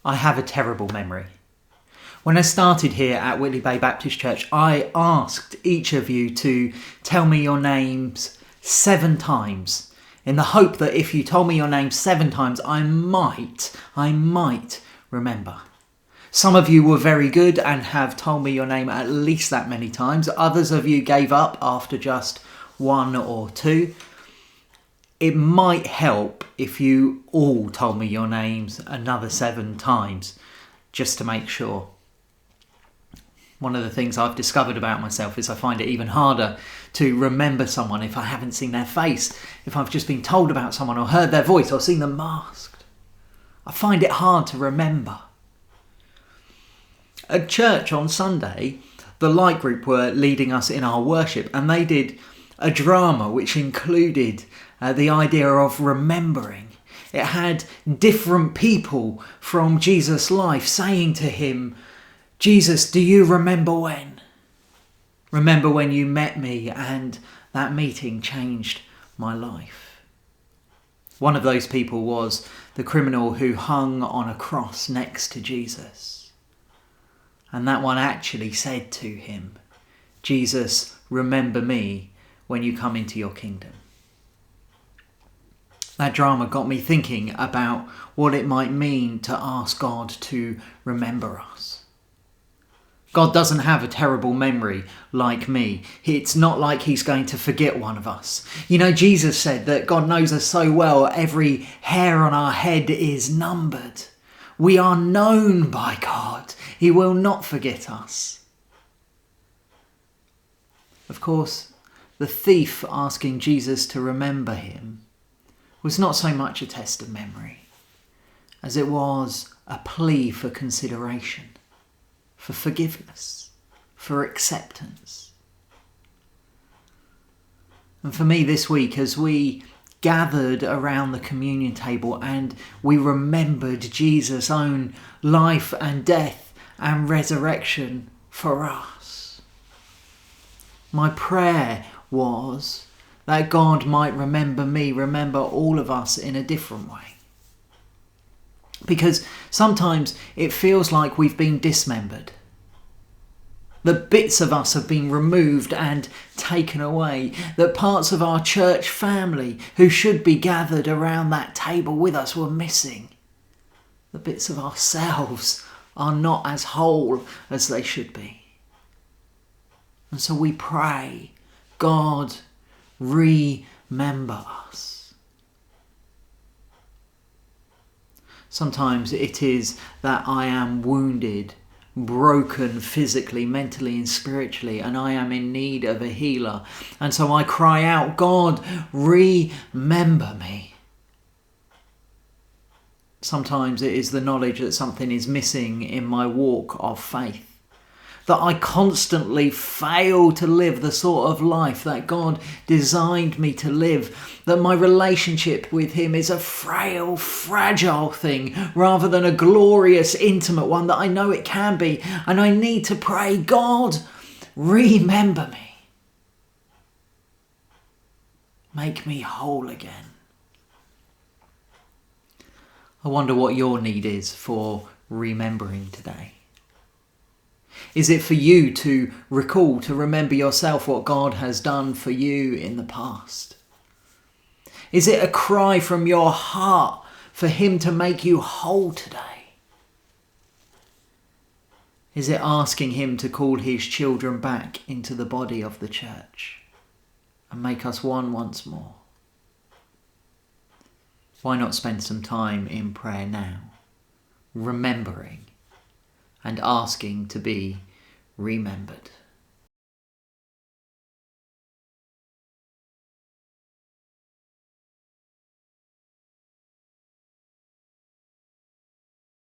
I have a terrible memory. When I started here at Whitley Bay Baptist Church, I asked each of you to tell me your names 7 times, in the hope that if you told me your name 7 times, I might remember. Some of you were very good and have told me your name at least that many times. Others of you gave up after just 1 or 2. It might help if you all told me your names another 7 times, just to make sure. One of the things I've discovered about myself is I find it even harder to remember someone if I haven't seen their face, if I've just been told about someone or heard their voice or seen them masked. I find it hard to remember. At church on Sunday, the Light Group were leading us in our worship, and they did a drama which included the idea of remembering. It had different people from Jesus' life saying to him, "Jesus, do you remember when? Remember when you met me and that meeting changed my life?" One of those people was the criminal who hung on a cross next to Jesus. And that one actually said to him, "Jesus, remember me when you come into your kingdom." That drama got me thinking about what it might mean to ask God to remember us. God doesn't have a terrible memory like me. It's not like he's going to forget one of us. You know, Jesus said that God knows us so well, every hair on our head is numbered. We are known by God. He will not forget us. Of course, the thief asking Jesus to remember him was not so much a test of memory as it was a plea for consideration, for forgiveness, for acceptance. And for me this week, as we gathered around the communion table and we remembered Jesus' own life and death and resurrection for us, my prayer was that God might remember me, remember all of us in a different way. Because sometimes it feels like we've been dismembered. That bits of us have been removed and taken away. That parts of our church family who should be gathered around that table with us were missing. The bits of ourselves are not as whole as they should be. And so we pray, God, remember us. Sometimes it is that I am wounded, broken physically, mentally and spiritually, and I am in need of a healer. And so I cry out, God, remember me. Sometimes it is the knowledge that something is missing in my walk of faith, that I constantly fail to live the sort of life that God designed me to live, that my relationship with him is a frail, fragile thing rather than a glorious, intimate one that I know it can be. And I need to pray, God, remember me. Make me whole again. I wonder what your need is for remembering today. Is it for you to recall, to remember yourself what God has done for you in the past? Is it a cry from your heart for him to make you whole today? Is it asking him to call his children back into the body of the church and make us one once more? Why not spend some time in prayer now, remembering and asking to be remembered?